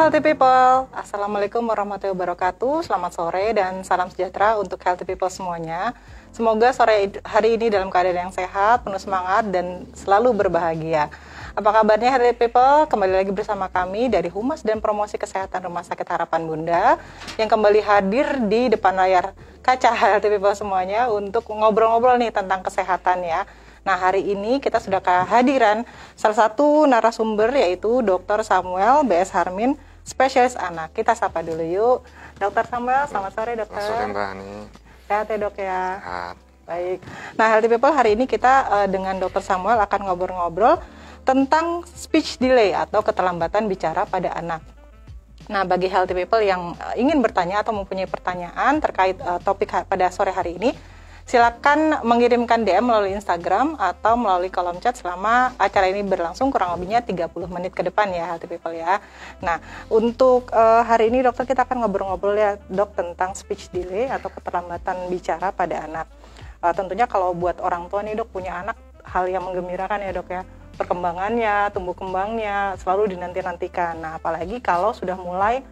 Healthy People, Assalamualaikum warahmatullahi wabarakatuh. Selamat sore dan salam sejahtera untuk Healthy People semuanya. Semoga sore hari ini dalam keadaan yang sehat, penuh semangat dan selalu berbahagia. Apa kabarnya Healthy People? Kembali lagi bersama kami dari Humas dan Promosi Kesehatan Rumah Sakit Harapan Bunda yang kembali hadir di depan layar kaca Healthy People semuanya untuk ngobrol-ngobrol nih tentang kesehatan ya. Nah, hari ini kita sudah kehadiran salah satu narasumber yaitu Dr. Samuel B.S. Harmin, spesialis anak. Kita sapa dulu yuk. Dr. Samuel, selamat sore dokter. Selamat sore Mbak Ani. Sehat ya dok ya? Sehat. Baik. Nah, Healthy People, hari ini kita dengan Dr. Samuel akan ngobrol-ngobrol tentang speech delay atau keterlambatan bicara pada anak. Nah, bagi Healthy People yang ingin bertanya atau mempunyai pertanyaan terkait topik pada sore hari ini, silakan mengirimkan DM melalui Instagram atau melalui kolom chat selama acara ini berlangsung kurang lebihnya 30 menit ke depan ya Healthy People ya. Nah, untuk hari ini dokter kita akan ngobrol-ngobrol ya dok tentang speech delay atau keterlambatan bicara pada anak. Tentunya kalau buat orang tua nih dok punya anak, hal yang menggembirakan ya dok ya. Perkembangannya, tumbuh kembangnya selalu dinanti-nantikan. Nah, apalagi kalau sudah mulai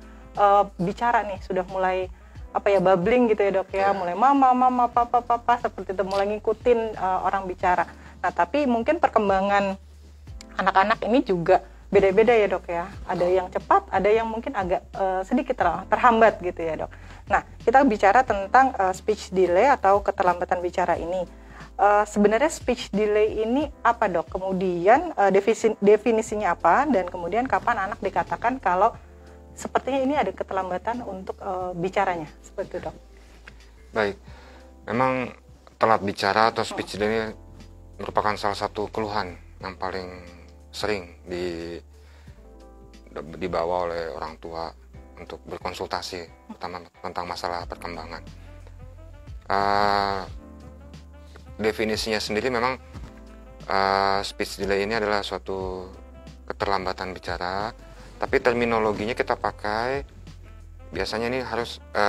bicara nih, sudah mulai bubbling gitu ya dok ya, mulai mama, papa, seperti itu, mulai ngikutin orang bicara. Nah, tapi mungkin perkembangan anak-anak ini juga beda-beda ya dok ya. Ada yang cepat, ada yang mungkin agak sedikit terhambat gitu ya dok. Nah, kita bicara tentang speech delay atau keterlambatan bicara ini. Sebenarnya speech delay ini apa dok? Kemudian definisinya apa? Dan kemudian kapan anak dikatakan kalau sepertinya ini ada keterlambatan untuk bicaranya, seperti itu dok. Baik, memang telat bicara atau speech delay merupakan salah satu keluhan yang paling sering dibawa oleh orang tua untuk berkonsultasi tentang masalah perkembangan. Definisinya sendiri memang speech delay ini adalah suatu keterlambatan bicara. Tapi terminologinya kita pakai biasanya ini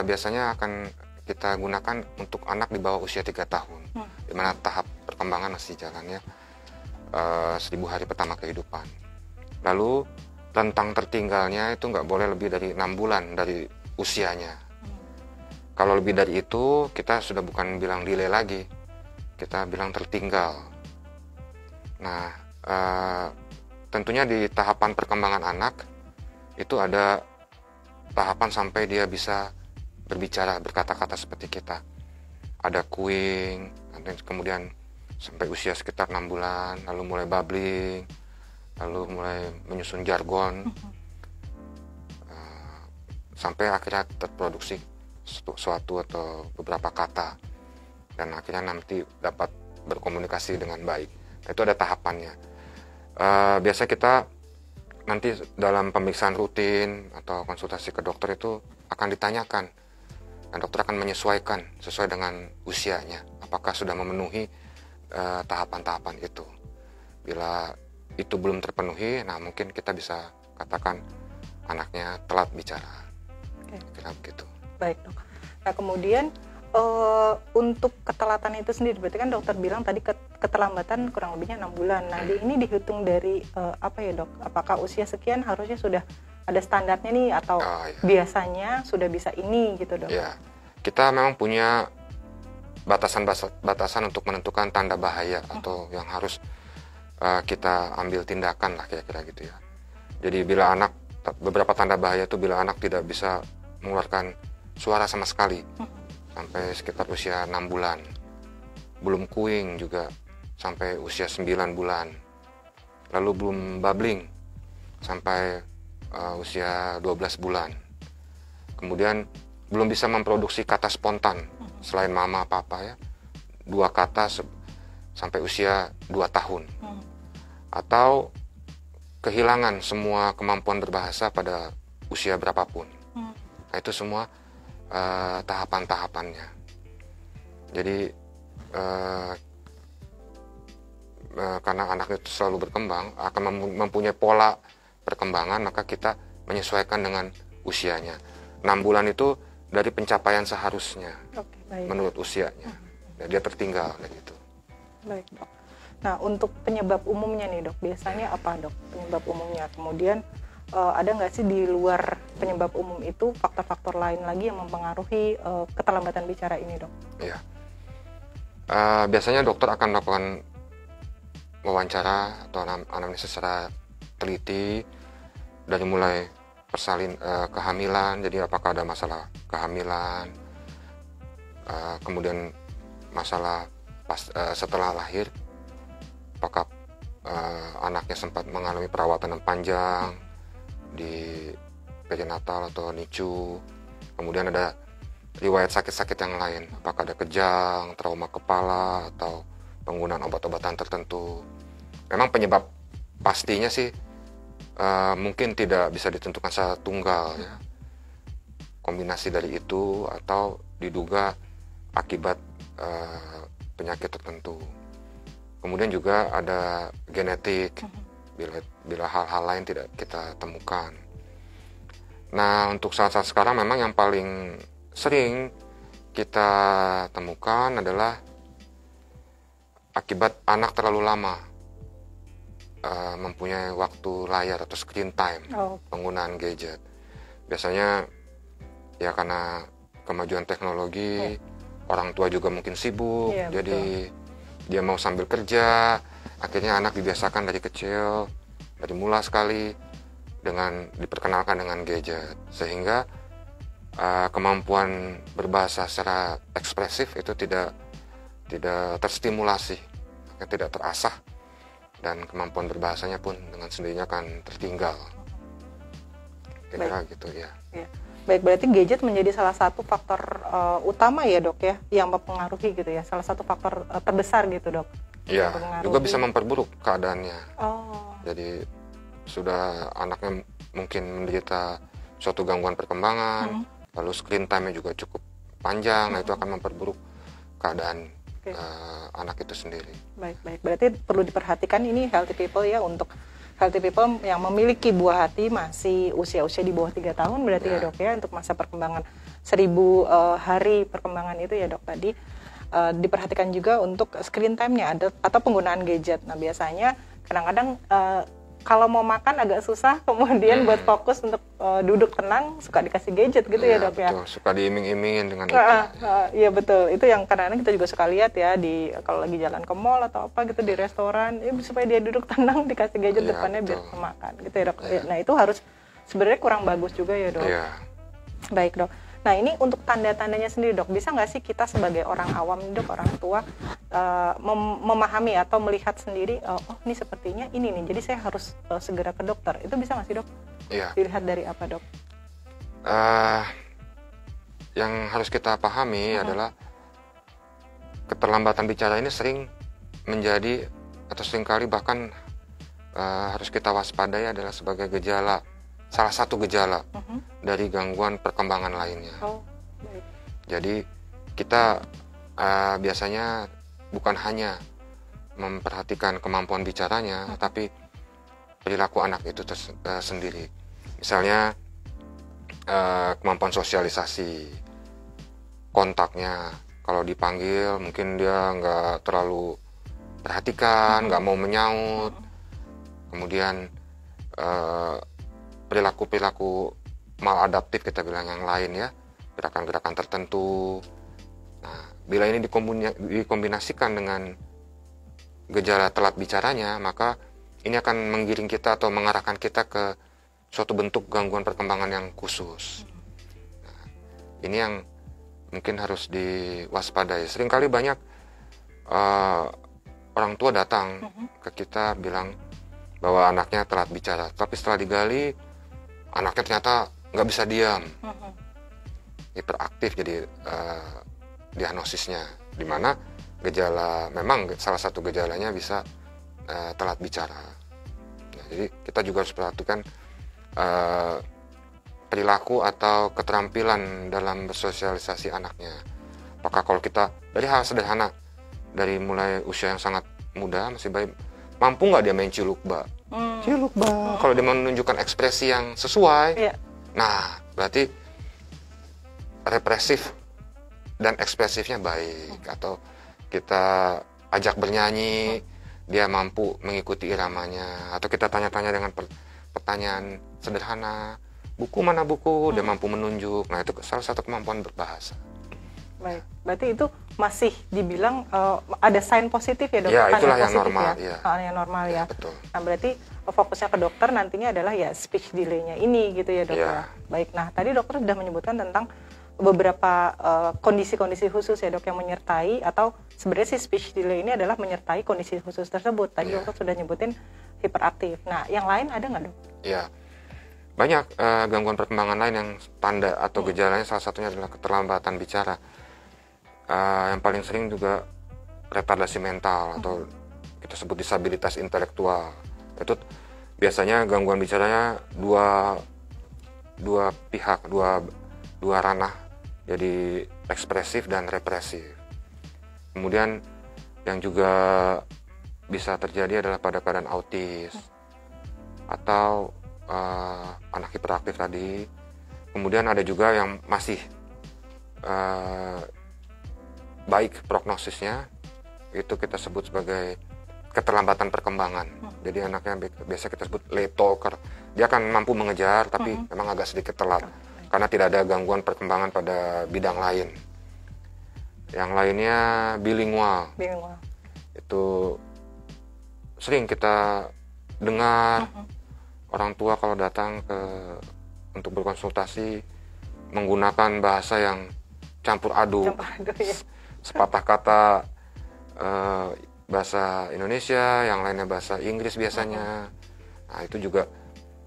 biasanya akan kita gunakan untuk anak di bawah usia 3 tahun, di mana tahap perkembangan masih jalannya 1000 hari pertama kehidupan. Lalu rentang tertinggalnya itu nggak boleh lebih dari 6 bulan dari usianya. Kalau lebih dari itu kita sudah bukan bilang delay lagi, kita bilang tertinggal. Nah, tentunya di tahapan perkembangan anak itu ada tahapan sampai dia bisa berbicara, berkata-kata seperti kita. Ada cooing, kemudian sampai usia sekitar 6 bulan, lalu mulai babbling, lalu mulai menyusun jargon, sampai akhirnya terproduksi suatu atau beberapa kata, dan akhirnya nanti dapat berkomunikasi dengan baik. Itu ada tahapannya. Biasa kita nanti dalam pemeriksaan rutin atau konsultasi ke dokter itu akan ditanyakan, dan dokter akan menyesuaikan sesuai dengan usianya, apakah sudah memenuhi tahapan-tahapan itu. Bila itu belum terpenuhi, nah mungkin kita bisa katakan anaknya telat bicara. Kira begitu. Baik dok. Nah kemudian untuk ketelatan itu sendiri, berarti kan dokter bilang tadi keterlambatan kurang lebihnya 6 bulan. Nah, ini dihitung dari apa ya dok? Apakah usia sekian harusnya sudah ada standarnya nih atau biasanya sudah bisa ini gitu dok? Ya, kita memang punya batasan untuk menentukan tanda bahaya atau yang harus kita ambil tindakan lah kira-kira gitu ya. Jadi bila anak, beberapa tanda bahaya itu bila anak tidak bisa mengeluarkan suara sama sekali sampai sekitar usia 6 bulan, belum cooing juga sampai usia 9 bulan, lalu belum babbling sampai usia 12 bulan, kemudian belum bisa memproduksi kata spontan selain mama papa ya, 2 kata sampai usia 2 tahun, atau kehilangan semua kemampuan berbahasa pada usia berapapun. Nah, itu semua tahapan-tahapannya. Jadi karena anak itu selalu berkembang, akan mempunyai pola perkembangan, maka kita menyesuaikan dengan usianya. 6 bulan itu dari pencapaian seharusnya, menurut usianya. Dia tertinggal kayak gitu. Baik dok. Nah untuk penyebab umumnya nih dok, biasanya apa dok penyebab umumnya? Kemudian ada nggak sih di luar penyebab umum itu faktor-faktor lain lagi yang mempengaruhi keterlambatan bicara ini, dok? Iya. Biasanya dokter akan melakukan wawancara atau anamnesis secara teliti dari mulai kehamilan, jadi apakah ada masalah kehamilan, kemudian masalah setelah lahir, apakah anaknya sempat mengalami perawatan yang panjang di perinatal atau NICU, kemudian ada riwayat sakit-sakit yang lain, apakah ada kejang, trauma kepala, atau penggunaan obat-obatan tertentu. Memang penyebab pastinya sih mungkin tidak bisa ditentukan secara tunggal ya. Kombinasi dari itu atau diduga akibat penyakit tertentu. Kemudian juga ada genetik bila hal-hal lain tidak kita temukan. Nah, untuk saat-saat sekarang memang yang paling sering kita temukan adalah akibat anak terlalu lama mempunyai waktu layar atau screen time, penggunaan gadget. Biasanya ya karena kemajuan teknologi, orang tua juga mungkin sibuk, jadi dia mau sambil kerja, akhirnya anak dibiasakan dari kecil, dari mula sekali dengan diperkenalkan dengan gadget, sehingga kemampuan berbahasa secara ekspresif itu tidak terstimulasi, tidak terasah, dan kemampuan berbahasanya pun dengan sendirinya akan tertinggal. Kira-kira gitu ya. Baik, berarti gadget menjadi salah satu faktor utama ya, dok ya, yang mempengaruhi gitu ya, salah satu faktor terbesar gitu, dok. Iya, juga bisa memperburuk keadaannya. Jadi sudah anaknya mungkin menderita suatu gangguan perkembangan, lalu screen time-nya juga cukup panjang, nah itu akan memperburuk keadaan anak itu sendiri. Baik. Berarti perlu diperhatikan ini healthy people ya, untuk healthy people yang memiliki buah hati masih usia-usia di bawah 3 tahun berarti ya, dok ya, untuk masa perkembangan 1000 hari perkembangan itu ya, dok, tadi diperhatikan juga untuk screen time-nya atau penggunaan gadget. Nah, biasanya kadang-kadang kalau mau makan agak susah, kemudian buat fokus untuk duduk tenang suka dikasih gadget gitu ya, dok ya. Betul. Suka diiming-imingin dengan itu. Iya betul, itu yang kadang-kadang kita juga suka lihat ya kalau lagi jalan ke mall atau apa gitu, di restoran, supaya dia duduk tenang dikasih gadget depannya biar makan gitu ya, dok. Nah, itu harus sebenarnya kurang bagus juga ya, dok. Baik, dok. Nah, ini untuk tanda-tandanya sendiri, dok, bisa nggak sih kita sebagai orang awam, dok, orang tua memahami atau melihat sendiri, oh ini sepertinya ini nih, jadi saya harus segera ke dokter. Itu bisa nggak sih, dok? Dilihat dari apa, dok? Yang harus kita pahami adalah keterlambatan bicara ini sering menjadi atau seringkali bahkan harus kita waspadai adalah sebagai salah satu gejala dari gangguan perkembangan lainnya. Jadi kita biasanya bukan hanya memperhatikan kemampuan bicaranya, tapi perilaku anak itu sendiri. Misalnya kemampuan sosialisasi, kontaknya, kalau dipanggil mungkin dia nggak terlalu perhatikan, nggak mau menyaut, kemudian perilaku maladaptif kita bilang yang lain ya, gerakan-gerakan tertentu. Nah, bila ini dikombinasikan dengan gejala telat bicaranya, maka ini akan menggiring kita atau mengarahkan kita ke suatu bentuk gangguan perkembangan yang khusus. Nah, ini yang mungkin harus diwaspadai. Seringkali banyak orang tua datang ke kita bilang bahwa anaknya telat bicara, tapi setelah digali anaknya ternyata nggak bisa diam, hiperaktif jadi diagnosisnya, di mana memang salah satu gejalanya bisa telat bicara. Nah, jadi kita juga harus perhatikan perilaku atau keterampilan dalam bersosialisasi anaknya. Apakah kalau kita dari hal sederhana, dari mulai usia yang sangat muda masih baik, mampu nggak dia main cilukba? Cilukba. Kalau dia menunjukkan ekspresi yang sesuai, nah berarti represif dan ekspresifnya baik. Atau kita ajak bernyanyi, dia mampu mengikuti iramanya. Atau kita tanya-tanya dengan pertanyaan sederhana, buku mana buku, dia mampu menunjuk. Nah, itu salah satu kemampuan berbahasa. Baik, berarti itu masih dibilang ada sign positif ya dok? Ya, itulah yang positif normal. Ya? Ya. Yang normal ya. Betul. Nah, berarti fokusnya ke dokter nantinya adalah ya speech delay-nya ini gitu ya dok. Ya. Baik, nah tadi dokter sudah menyebutkan tentang beberapa kondisi-kondisi khusus ya dok yang menyertai, atau sebenarnya si speech delay ini adalah menyertai kondisi khusus tersebut. Tadi dokter sudah nyebutin hiperaktif. Nah, yang lain ada nggak dok? Ya, banyak gangguan perkembangan lain yang tanda atau gejalanya salah satunya adalah keterlambatan bicara. Yang paling sering juga retardasi mental atau kita sebut disabilitas intelektual. Itu biasanya gangguan bicaranya dua pihak, dua ranah, jadi ekspresif dan represif. Kemudian yang juga bisa terjadi adalah pada keadaan autis atau anak hiperaktif tadi. Kemudian ada juga yang masih baik prognosisnya, itu kita sebut sebagai keterlambatan perkembangan. Jadi anaknya biasa kita sebut late talker. Dia akan mampu mengejar tapi memang agak sedikit telat karena tidak ada gangguan perkembangan pada bidang lain. Yang lainnya bilingual. Itu sering kita dengar orang tua kalau datang untuk berkonsultasi menggunakan bahasa yang campur aduk. Ya. Sepatah kata bahasa Indonesia, yang lainnya bahasa Inggris biasanya. Nah, itu juga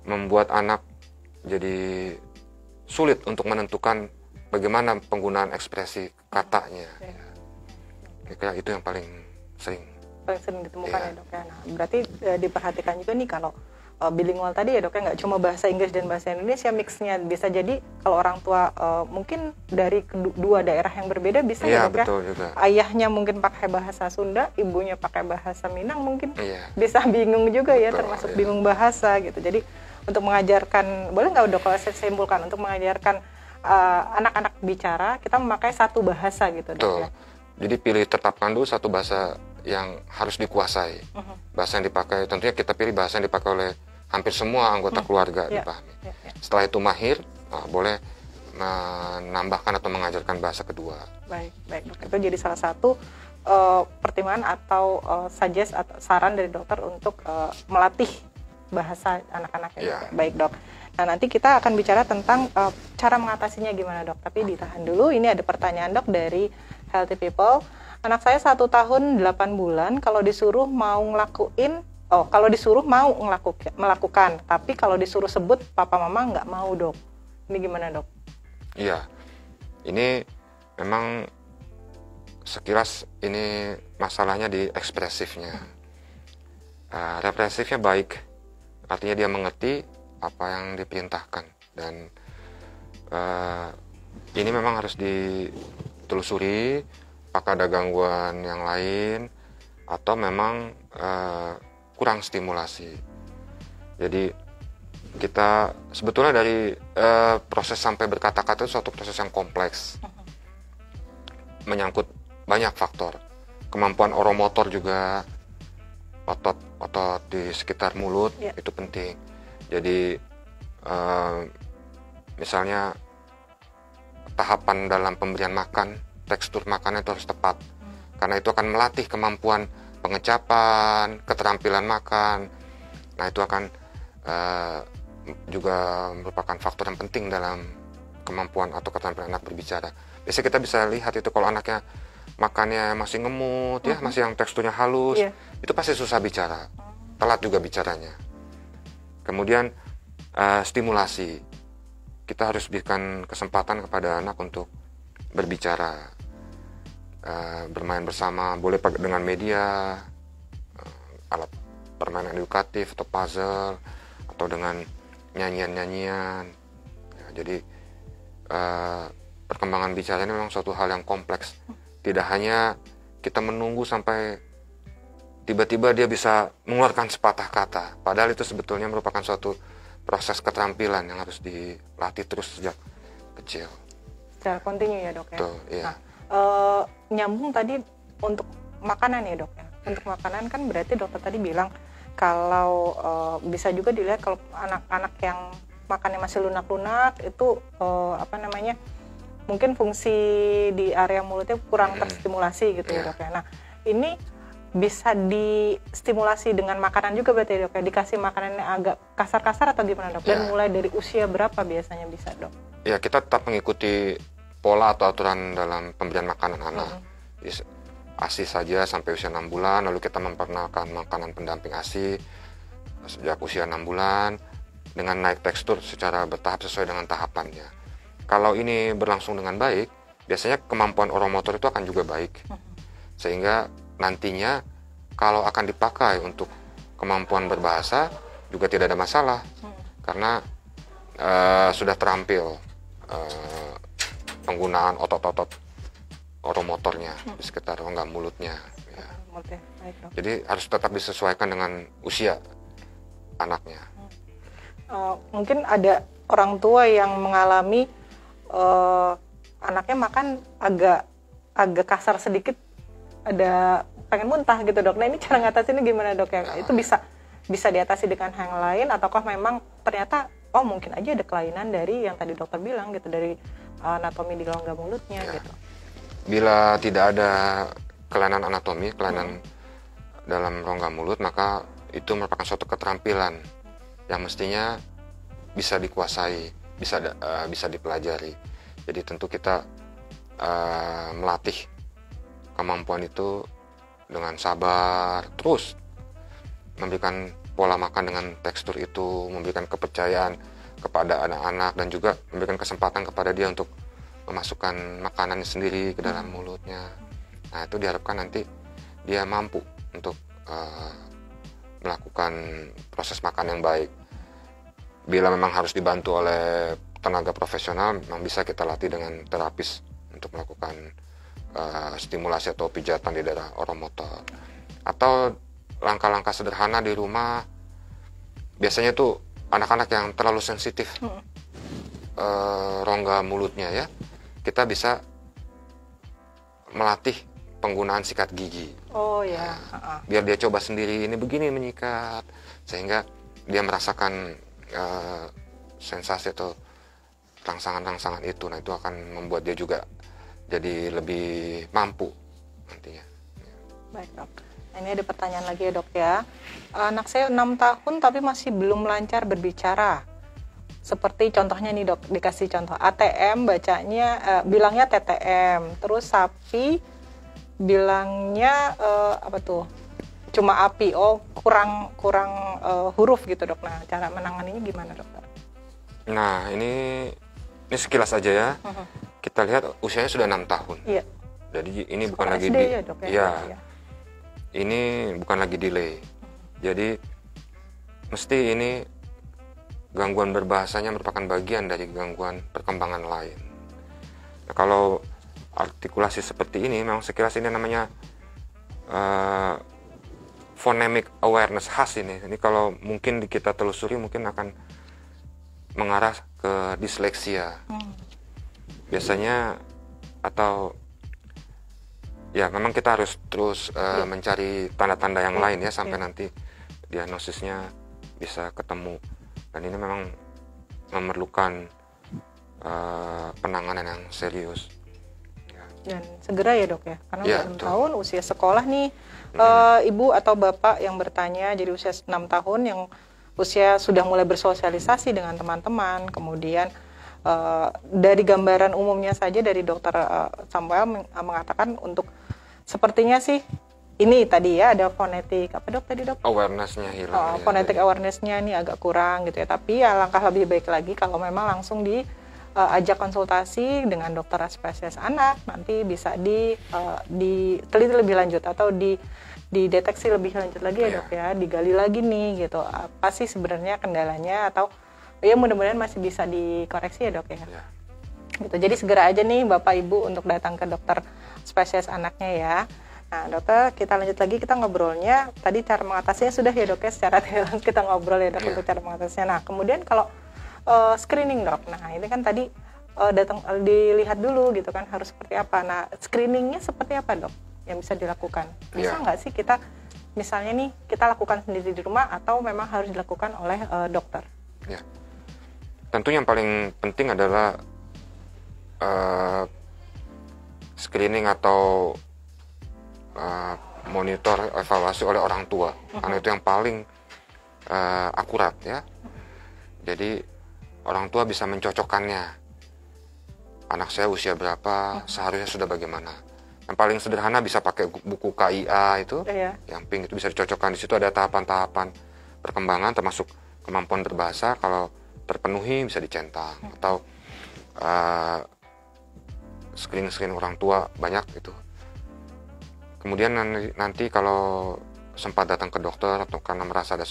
membuat anak jadi sulit untuk menentukan bagaimana penggunaan ekspresi katanya. Kira itu yang paling sering ditemukan ya dok ya. Nah, berarti diperhatikan juga nih kalau bilingual tadi ya dok ya, nggak cuma bahasa Inggris dan bahasa Indonesia, mixnya bisa jadi kalau orang tua mungkin dari dua daerah yang berbeda bisa ya dok betul ya. Juga. Ayahnya mungkin pakai bahasa Sunda, ibunya pakai bahasa Minang mungkin bisa bingung juga ya, termasuk bingung bahasa gitu. Jadi untuk mengajarkan, boleh nggak dok kalau saya simpulkan, untuk mengajarkan anak-anak bicara kita memakai satu bahasa gitu dok ya. Jadi tetapkan dulu satu bahasa yang harus dikuasai. Bahasa yang dipakai, tentunya kita pilih bahasa yang dipakai oleh hampir semua anggota keluarga dipahami. Setelah itu mahir, boleh menambahkan atau mengajarkan bahasa kedua. Baik. Itu jadi salah satu pertimbangan atau suggest atau saran dari dokter untuk melatih bahasa anak-anak ya. Baik dok. Nah nanti kita akan bicara tentang cara mengatasinya gimana dok. Tapi ditahan dulu, ini ada pertanyaan dok dari Healthy People. Anak saya 1 tahun 8 bulan, kalau disuruh mau melakukan, tapi kalau disuruh sebut papa mama nggak mau dok. Ini gimana dok? Iya, ini memang sekilas ini masalahnya di ekspresifnya. Represifnya baik, artinya dia mengerti apa yang diperintahkan, dan ini memang harus ditelusuri apakah ada gangguan yang lain atau memang kurang stimulasi. Jadi kita sebetulnya dari proses sampai berkata-kata itu suatu proses yang kompleks, menyangkut banyak faktor. Kemampuan oromotor juga, otot di sekitar mulut itu penting. Jadi misalnya tahapan dalam pemberian makan, tekstur makanan itu harus tepat, karena itu akan melatih kemampuan pengecapan, keterampilan makan. Nah itu akan juga merupakan faktor yang penting dalam kemampuan atau keterampilan anak berbicara. Biasanya kita bisa lihat itu kalau anaknya makannya masih ngemut, masih yang teksturnya halus, itu pasti susah bicara, telat juga bicaranya. Kemudian stimulasi, kita harus berikan kesempatan kepada anak untuk berbicara. Bermain bersama, boleh dengan media, alat permainan edukatif atau puzzle, atau dengan nyanyian-nyanyian. Jadi perkembangan bicara ini memang suatu hal yang kompleks. Tidak hanya kita menunggu sampai tiba-tiba dia bisa mengeluarkan sepatah kata, padahal itu sebetulnya merupakan suatu proses keterampilan yang harus dilatih terus sejak kecil. Secara kontinu ya dok ya. Betul, iya. Nah, nyambung tadi untuk makanan ya dok ya. Untuk makanan kan berarti dokter tadi bilang kalau bisa juga dilihat kalau anak-anak yang makannya masih lunak-lunak itu mungkin fungsi di area mulutnya kurang terstimulasi gitu ya dok ya. Nah ini bisa distimulasi dengan makanan juga berarti dok ya, dikasih makanan yang agak kasar-kasar atau gimana dok? Dan mulai dari usia berapa biasanya bisa dok? Ya kita tetap mengikuti pola atau aturan dalam pemberian makanan anak. ASI saja sampai usia 6 bulan, lalu kita memperkenalkan makanan pendamping ASI sejak usia 6 bulan dengan naik tekstur secara bertahap sesuai dengan tahapannya. Kalau ini berlangsung dengan baik, biasanya kemampuan oromotor itu akan juga baik. Sehingga nantinya kalau akan dipakai untuk kemampuan berbahasa juga tidak ada masalah. Karena sudah terampil penggunaan otot-otot oromotornya di sekitar rongga mulutnya ya. Jadi harus tetap disesuaikan dengan usia anaknya. Mungkin ada orang tua yang mengalami anaknya makan agak kasar sedikit, ada pengen muntah gitu dok. Nah ini cara ngatasinnya gimana dok ya? Itu bisa diatasi dengan hal yang lain ataukah memang ternyata mungkin aja ada kelainan dari yang tadi dokter bilang gitu, dari anatomi di rongga mulutnya gitu. Bila tidak ada kelainan anatomi, kelainan dalam rongga mulut, maka itu merupakan suatu keterampilan yang mestinya bisa dikuasai, bisa dipelajari. Jadi tentu kita melatih kemampuan itu dengan sabar, terus memberikan pola makan dengan tekstur itu, memberikan kepercayaan kepada anak-anak dan juga memberikan kesempatan kepada dia untuk memasukkan makanannya sendiri ke dalam mulutnya. Nah itu diharapkan nanti dia mampu untuk melakukan proses makan yang baik. Bila memang harus dibantu oleh tenaga profesional, memang bisa kita latih dengan terapis untuk melakukan stimulasi atau pijatan di daerah oromotor. Atau langkah-langkah sederhana di rumah, biasanya tuh anak-anak yang terlalu sensitif rongga mulutnya ya, kita bisa melatih penggunaan sikat gigi. Biar dia coba sendiri, ini begini menyikat, sehingga dia merasakan sensasi atau rangsangan-rangsangan itu. Nah itu akan membuat dia juga jadi lebih mampu nantinya. Baik dok. Nah, ini ada pertanyaan lagi ya dok ya. Anak saya 6 tahun tapi masih belum lancar berbicara. Seperti contohnya nih dok, dikasih contoh ATM bacanya bilangnya TTM, terus sapi bilangnya cuma api, kurang huruf gitu dok. Nah cara menanganinya gimana dokter? Nah ini sekilas aja ya. Kita lihat usianya sudah 6 tahun. Iya. Jadi ini bukan lagi dok, ya. Ini bukan lagi delay. Jadi mesti ini gangguan berbahasanya merupakan bagian dari gangguan perkembangan lain. Nah, kalau artikulasi seperti ini memang sekilas ini namanya phonemic awareness khas ini. Ini kalau mungkin kita telusuri mungkin akan mengarah ke disleksia. Biasanya atau ya memang kita harus terus mencari tanda-tanda yang lain ya sampai nanti diagnosisnya bisa ketemu. Dan ini memang memerlukan penanganan yang serius. Dan segera ya dok ya, karena udah 6 tahun usia sekolah nih. Ibu atau bapak yang bertanya, jadi usia 6 tahun yang usia sudah mulai bersosialisasi dengan teman-teman, kemudian dari gambaran umumnya saja dari dokter Samuel mengatakan untuk sepertinya sih ini tadi ya ada fonetik tadi dok? Awareness-nya hilang. Fonetik awareness-nya nih agak kurang gitu ya. Tapi ya langkah lebih baik lagi kalau memang langsung diajak konsultasi dengan dokter spesialis anak, nanti bisa diteliti lebih lanjut atau dideteksi lebih lanjut lagi ya dok ya, digali lagi nih gitu. Apa sih sebenarnya kendalanya atau ya mudah-mudahan masih bisa dikoreksi ya dok ya. Gitu. Jadi segera aja nih Bapak Ibu untuk datang ke dokter spesialis anaknya ya. Nah dokter, kita lanjut lagi, kita ngobrolnya tadi cara mengatasinya sudah ya dok ya, secara tidak kita ngobrol ya dok untuk cara mengatasinya. Nah kemudian kalau screening dok, nah ini kan tadi datang dilihat dulu gitu kan harus seperti apa. Nah screeningnya seperti apa dok yang bisa dilakukan? Bisa nggak sih kita misalnya nih kita lakukan sendiri di rumah atau memang harus dilakukan oleh dokter? Ya, tentu yang paling penting adalah screening atau monitor evaluasi oleh orang tua, karena itu yang paling akurat ya. Jadi orang tua bisa mencocokkannya, anak saya usia berapa, seharusnya sudah bagaimana. Yang paling sederhana bisa pakai buku KIA itu, yang pink itu bisa dicocokkan. Di situ ada tahapan-tahapan perkembangan termasuk kemampuan berbahasa, kalau terpenuhi bisa dicentang, atau screening orang tua banyak itu. Kemudian nanti kalau sempat datang ke dokter atau karena merasa ada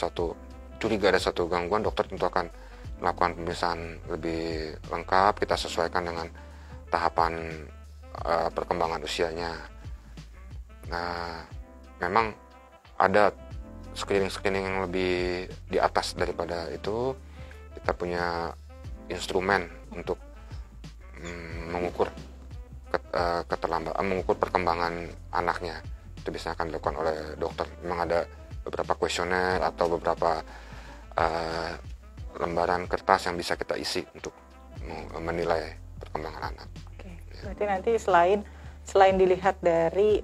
curiga ada suatu gangguan, dokter tentu akan melakukan pemeriksaan lebih lengkap, kita sesuaikan dengan tahapan perkembangan usianya. Nah, memang ada screening yang lebih di atas daripada itu. Kita punya instrumen untuk mengukur mengukur perkembangan anaknya. Itu biasanya akan dilakukan oleh dokter. Memang ada beberapa kuesioner atau beberapa lembaran kertas yang bisa kita isi untuk menilai perkembangan anak. Berarti nanti selain dilihat dari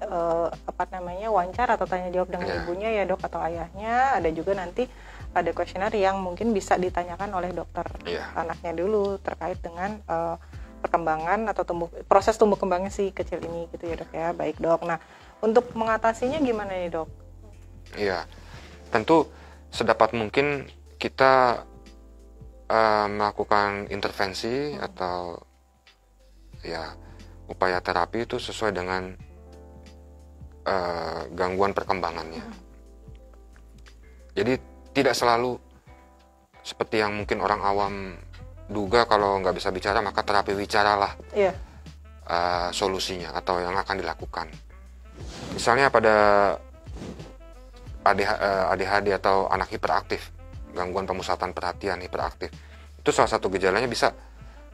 wawancara atau tanya jawab dengan ibunya ya dok atau ayahnya, ada juga nanti ada kuesioner yang mungkin bisa ditanyakan oleh dokter anaknya dulu terkait dengan perkembangan atau proses tumbuh kembangnya si kecil ini gitu ya dok ya. Baik dok. Nah, untuk mengatasinya gimana nih dok? Iya, tentu sedapat mungkin kita melakukan intervensi atau upaya terapi itu sesuai dengan gangguan perkembangannya. Jadi tidak selalu seperti yang mungkin orang awam duga, kalau nggak bisa bicara maka terapi bicaralah solusinya atau yang akan dilakukan. Misalnya pada ADHD atau anak hiperaktif, gangguan pemusatan perhatian hiperaktif, itu salah satu gejalanya bisa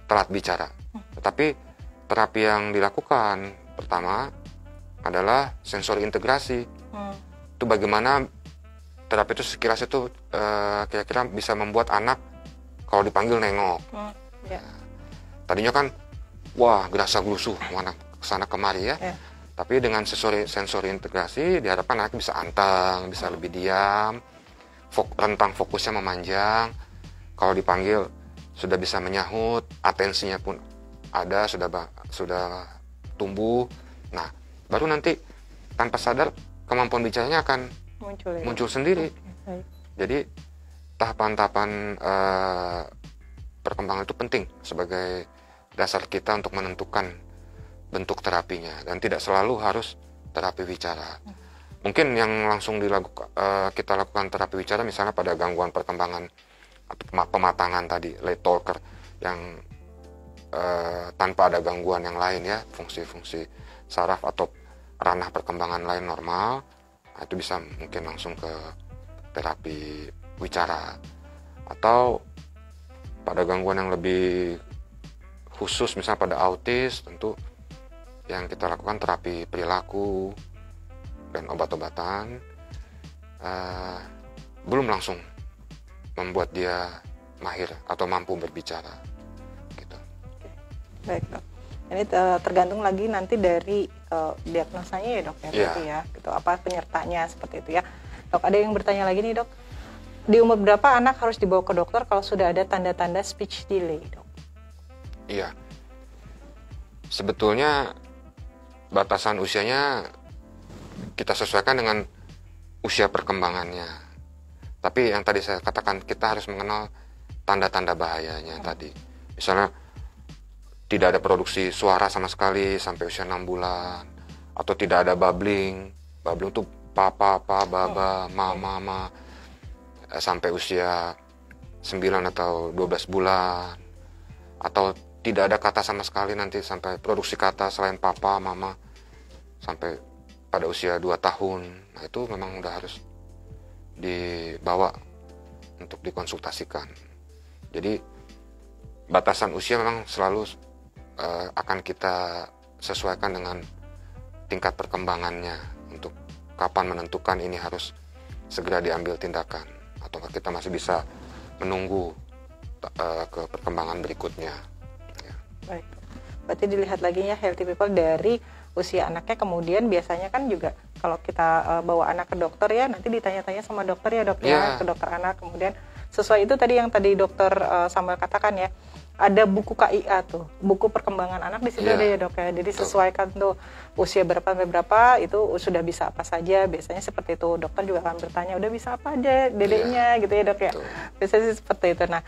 telat bicara. Tetapi terapi yang dilakukan pertama adalah sensori integrasi. Itu bagaimana terapi itu sekilas itu kira-kira bisa membuat anak kalau dipanggil nengok. Tadinya kan wah gerasa gerusuh anak kesana kemari ya. Tapi dengan sensori integrasi diharapkan anak bisa anteng, bisa lebih diam, rentang fokusnya memanjang. Kalau dipanggil sudah bisa menyahut, atensinya pun ada, sudah tumbuh. Nah, baru nanti tanpa sadar kemampuan bicaranya akan muncul sendiri. Jadi tahapan-tahapan perkembangan itu penting sebagai dasar kita untuk menentukan bentuk terapinya, dan tidak selalu harus terapi bicara. Mungkin yang langsung kita lakukan terapi bicara misalnya pada gangguan perkembangan atau pematangan tadi, late talker, yang tanpa ada gangguan yang lain ya, fungsi-fungsi saraf atau ranah perkembangan lain normal. Nah, itu bisa mungkin langsung ke terapi bicara. Atau pada gangguan yang lebih khusus misalnya pada autis, tentu yang kita lakukan terapi perilaku dan obat-obatan, belum langsung membuat dia mahir atau mampu berbicara gitu. Baik dok, ini tergantung lagi nanti dari diagnosanya ya dok ya, berarti ya gitu, apa penyertanya seperti itu ya dok. Ada yang bertanya lagi nih dok, di umur berapa anak harus dibawa ke dokter kalau sudah ada tanda-tanda speech delay dok? Iya, sebetulnya batasan usianya kita sesuaikan dengan usia perkembangannya. Tapi yang tadi saya katakan, kita harus mengenal tanda-tanda bahayanya tadi. Misalnya tidak ada produksi suara sama sekali sampai usia 6 bulan, atau tidak ada babbling. Babbling itu papa, baba, mama, sampai usia 9 atau 12 bulan. Atau tidak ada kata sama sekali nanti sampai produksi kata selain papa, mama sampai pada usia 2 tahun. Nah, itu memang udah harus dibawa untuk dikonsultasikan. Jadi batasan usia memang selalu akan kita sesuaikan dengan tingkat perkembangannya untuk kapan menentukan ini harus segera diambil tindakan, atau kita masih bisa menunggu ke perkembangan berikutnya. Ya. Baik. Berarti dilihat lagi ya healthy people dari usia anaknya, kemudian biasanya kan juga kalau kita bawa anak ke dokter ya, nanti ditanya-tanya sama dokter ya dok ya, ke dokter anak, kemudian sesuai itu tadi yang tadi dokter Samuel katakan ya, ada buku KIA tuh, buku perkembangan anak di situ ada ya dok ya, jadi sesuaikan tuh usia berapa sampai berapa itu sudah bisa apa saja, biasanya seperti itu. Dokter juga akan bertanya udah bisa apa aja dedeknya gitu ya dok ya, biasanya sih seperti itu. Nah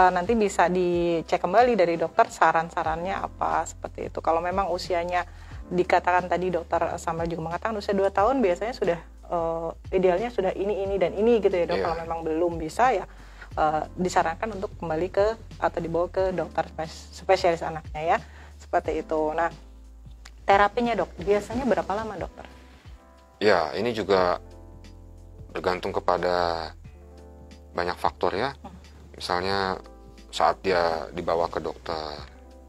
nanti bisa dicek kembali dari dokter saran-sarannya apa seperti itu. Kalau memang usianya dikatakan tadi dokter Samuel juga mengatakan usia 2 tahun biasanya sudah idealnya sudah ini dan ini gitu ya dok. Kalau memang belum bisa ya disarankan untuk kembali ke atau dibawa ke dokter spesialis anaknya ya, seperti itu. Nah terapinya dok biasanya berapa lama dokter? Ya ini juga bergantung kepada banyak faktor ya. Misalnya saat dia dibawa ke dokter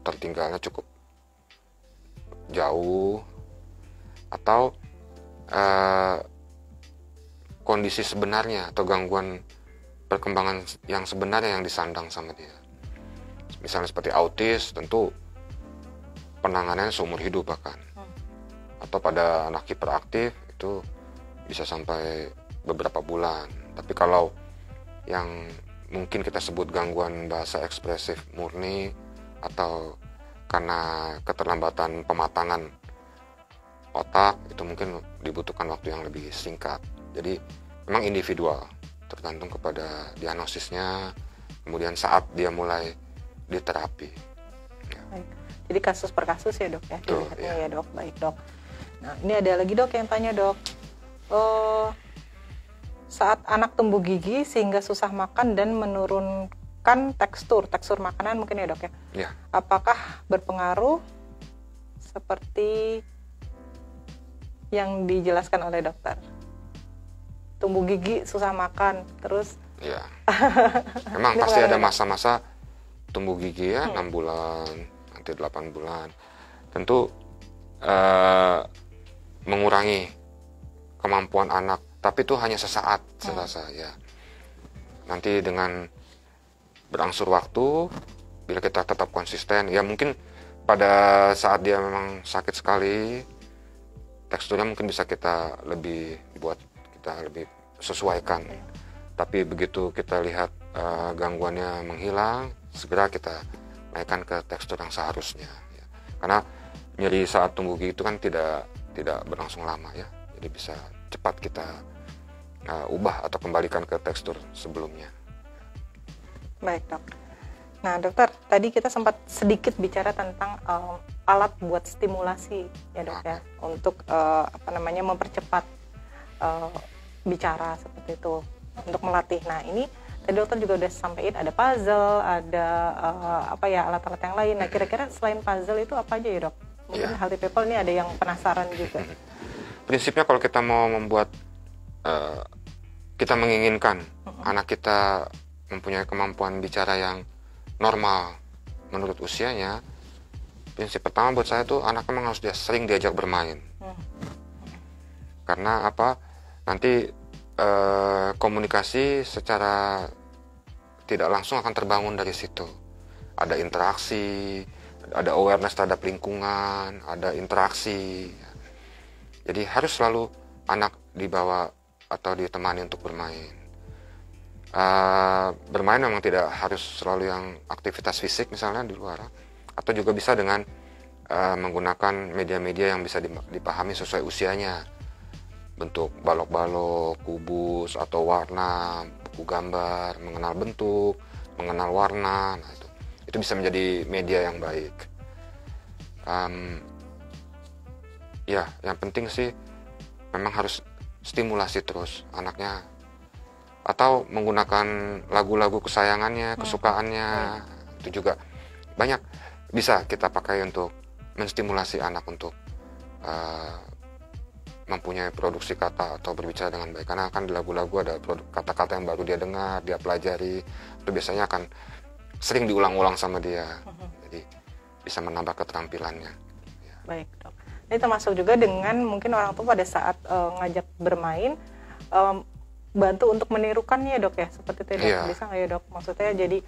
tertinggalnya cukup jauh, atau kondisi sebenarnya atau gangguan perkembangan yang sebenarnya yang disandang sama dia. Misalnya seperti autis, tentu penanganannya seumur hidup bahkan. Atau pada anak hiperaktif itu bisa sampai beberapa bulan. Tapi kalau yang mungkin kita sebut gangguan bahasa ekspresif murni atau karena keterlambatan pematangan otak, itu mungkin dibutuhkan waktu yang lebih singkat. Jadi memang individual, tergantung kepada diagnosisnya, kemudian saat dia mulai diterapi. Ya. Baik. Jadi kasus per kasus ya dok ya, dilihatnya ya dok. Baik dok. Nah ini ada lagi dok yang tanya dok, saat anak tumbuh gigi sehingga susah makan dan menurunkan tekstur makanan mungkin ya dok ya. Ya. Apakah berpengaruh seperti yang dijelaskan oleh dokter? Tumbuh gigi susah makan terus ya memang pasti ada masa-masa tumbuh gigi ya, 6 bulan nanti 8 bulan tentu mengurangi kemampuan anak, tapi itu hanya sesaat saya rasa ya. Nanti dengan berangsur waktu, bila kita tetap konsisten ya, mungkin pada saat dia memang sakit sekali teksturnya mungkin bisa kita lebih sesuaikan. Tapi begitu kita lihat gangguannya menghilang, segera kita naikkan ke tekstur yang seharusnya. Ya. Karena nyeri saat tumbuh gigi itu kan tidak berlangsung lama ya, jadi bisa cepat kita ubah atau kembalikan ke tekstur sebelumnya. Baik dok. Nah dokter, tadi kita sempat sedikit bicara tentang alat buat stimulasi ya dok ya, untuk mempercepat bicara seperti itu, untuk melatih. Nah ini tadi dokter juga udah sampaikan ada puzzle, ada alat-alat yang lain. Nah kira-kira selain puzzle itu apa aja ya dok? Mungkin healthy people ini ada yang penasaran juga. Prinsipnya kalau kita mau membuat kita menginginkan anak kita mempunyai kemampuan bicara yang normal menurut usianya, prinsip pertama buat saya tuh anak memang harus sering diajak bermain. Karena nanti komunikasi secara tidak langsung akan terbangun dari situ. Ada interaksi, ada awareness terhadap lingkungan, ada interaksi. Jadi harus selalu anak dibawa atau ditemani untuk bermain. Bermain memang tidak harus selalu yang aktivitas fisik misalnya di luar, atau juga bisa dengan menggunakan media-media yang bisa dipahami sesuai usianya, bentuk balok-balok, kubus atau warna, buku gambar, mengenal bentuk, mengenal warna. Nah, itu bisa menjadi media yang baik. Ya yang penting sih memang harus stimulasi terus anaknya, atau menggunakan lagu-lagu kesayangannya, kesukaannya. Itu juga banyak bisa kita pakai untuk menstimulasi anak untuk mempunyai produksi kata atau berbicara dengan baik. Karena kan di lagu-lagu ada kata-kata yang baru dia dengar, dia pelajari, itu biasanya akan sering diulang-ulang sama dia. Jadi bisa menambah keterampilannya. Baik dok. Ini termasuk juga dengan mungkin orang tua pada saat ngajak bermain, bantu untuk menirukannya dok ya, seperti itu dok. Iya. Bisa nggak ya dok? Maksudnya jadi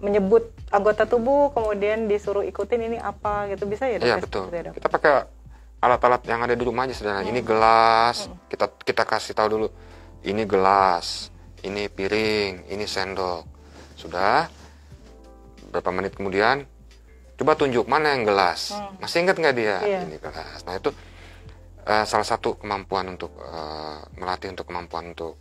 menyebut anggota tubuh kemudian disuruh ikutin ini apa gitu, bisa ya dok? Iya Ya, betul. seperti itu, dok? Kita pakai alat-alat yang ada di rumah aja sederhana. Ini gelas, kita kasih tahu dulu. Ini gelas, ini piring, ini sendok. Sudah. Berapa menit kemudian, coba tunjuk mana yang gelas. Masih ingat nggak dia? Iya. Ini gelas. Nah itu salah satu kemampuan untuk melatih untuk kemampuan untuk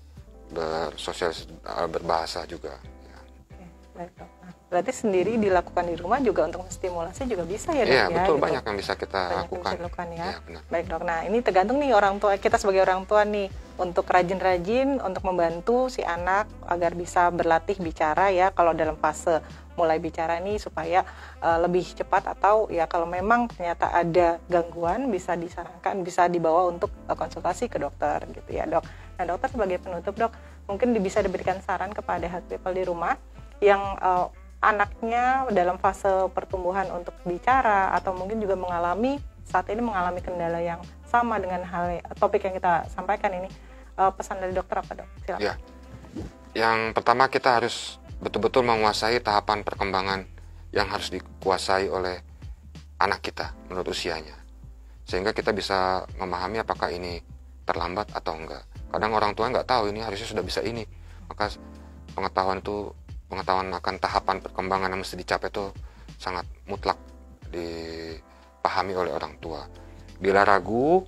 berbahasa juga. Ya. Oke, baik dok. Nah, berarti sendiri dilakukan di rumah juga untuk stimulasi juga bisa ya dok? Iya ya, betul, gitu. banyak yang bisa kita Banyak yang lakukan. bisa dilakukan ya. Iya, benar. Baik dok. Nah ini tergantung nih orang tua kita sebagai orang tua nih untuk rajin-rajin untuk membantu si anak agar bisa berlatih bicara ya kalau dalam fase mulai bicara nih supaya lebih cepat, atau ya kalau memang ternyata ada gangguan bisa disarankan, bisa dibawa untuk konsultasi ke dokter gitu ya dok. Nah dokter sebagai penutup dok, mungkin bisa diberikan saran kepada healthy people di rumah yang anaknya dalam fase pertumbuhan untuk bicara atau mungkin juga saat ini mengalami kendala yang sama dengan topik yang kita sampaikan ini, pesan dari dokter apa dok? Silakan. Ya. Yang pertama kita harus betul-betul menguasai tahapan perkembangan yang harus dikuasai oleh anak kita menurut usianya, sehingga kita bisa memahami apakah ini terlambat atau enggak. Kadang orang tua nggak tahu ini harusnya sudah bisa ini, maka pengetahuan akan tahapan perkembangan yang mesti dicapai itu sangat mutlak dipahami oleh orang tua. Bila ragu,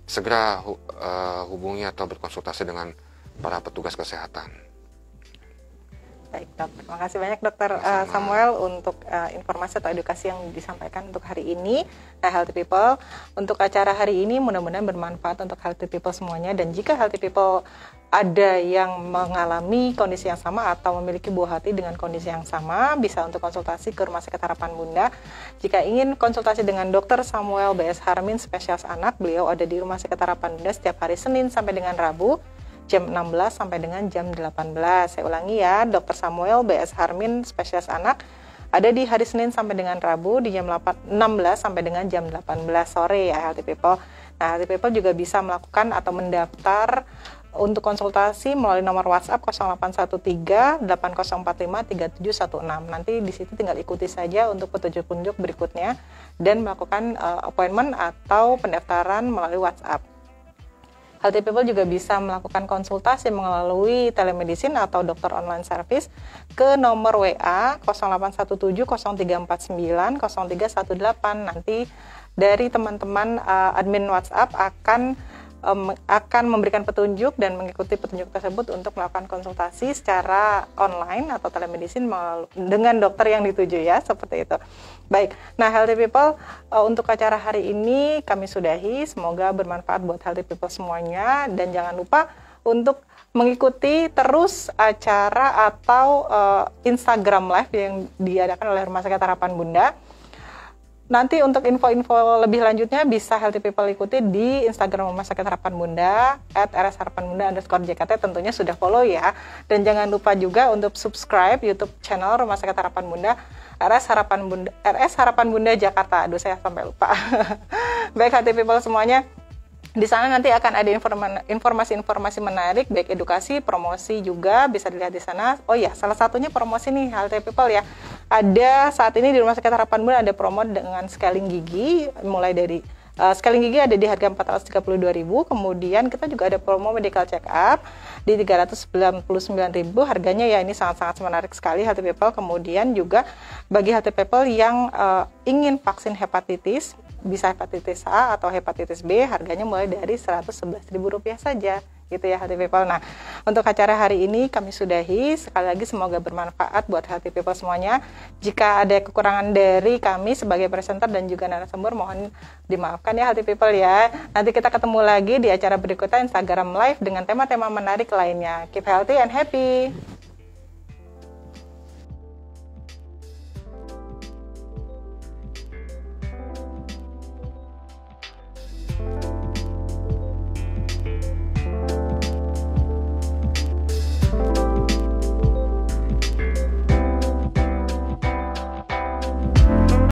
segera hubungi atau berkonsultasi dengan para petugas kesehatan. Baik dok, terima kasih banyak dokter Samuel untuk informasi atau edukasi yang disampaikan untuk hari ini. Nah Healthy People, untuk acara hari ini mudah-mudahan bermanfaat untuk Healthy People semuanya. Dan jika Healthy People ada yang mengalami kondisi yang sama atau memiliki buah hati dengan kondisi yang sama, bisa untuk konsultasi ke Rumah Sakit Harapan Bunda. Jika ingin konsultasi dengan Dr. Samuel B.S. Harmin, spesialis anak, beliau ada di Rumah Sakit Harapan Bunda setiap hari Senin sampai dengan Rabu, jam 16 sampai dengan jam 18. Saya ulangi ya, Dr. Samuel B.S. Harmin, spesialis anak, ada di hari Senin sampai dengan Rabu di jam 16 sampai dengan jam 18 sore ya Healthy People. Nah, Healthy People juga bisa melakukan atau mendaftar untuk konsultasi melalui nomor WhatsApp 0813 8045 3716. Nanti di situ tinggal ikuti saja untuk petunjuk-petunjuk berikutnya dan melakukan appointment atau pendaftaran melalui WhatsApp. Healthy People juga bisa melakukan konsultasi melalui telemedicine atau dokter online service ke nomor WA 0817 0349 0318. Nanti dari teman-teman admin WhatsApp akan memberikan petunjuk dan mengikuti petunjuk tersebut untuk melakukan konsultasi secara online atau telemedicine dengan dokter yang dituju ya, seperti itu. Baik, nah Healthy People, untuk acara hari ini kami sudahi, semoga bermanfaat buat Healthy People semuanya, dan jangan lupa untuk mengikuti terus acara atau Instagram Live yang diadakan oleh Rumah Sakit Harapan Bunda. Nanti untuk info-info lebih lanjutnya bisa Healthy People ikuti di Instagram Rumah Sakit Harapan Bunda @rsharapanbunda_jkt, tentunya sudah follow ya. Dan jangan lupa juga untuk subscribe YouTube channel Rumah Sakit Harapan Bunda RS Harapan Bunda Jakarta. Aduh, saya sampai lupa. Baik Healthy People semuanya, di sana nanti akan ada informasi-informasi menarik, baik edukasi, promosi juga bisa dilihat di sana. Oh ya, salah satunya promosi nih Healthy People ya. Ada saat ini di Rumah Sakit Harapan Bunda ada promo dengan scaling gigi, mulai dari scaling gigi ada di harga 432.000, kemudian kita juga ada promo medical check up di 399.000 harganya ya, ini sangat-sangat menarik sekali Healthy People. Kemudian juga bagi Healthy People yang ingin vaksin hepatitis, bisa hepatitis A atau hepatitis B, harganya mulai dari Rp111.000 saja gitu ya Healthy People. Nah, untuk acara hari ini kami sudahi. Sekali lagi semoga bermanfaat buat Healthy People semuanya. Jika ada kekurangan dari kami sebagai presenter dan juga narasumber, mohon dimaafkan ya Healthy People ya. Nanti kita ketemu lagi di acara berikutnya Instagram Live dengan tema-tema menarik lainnya. Keep healthy and happy.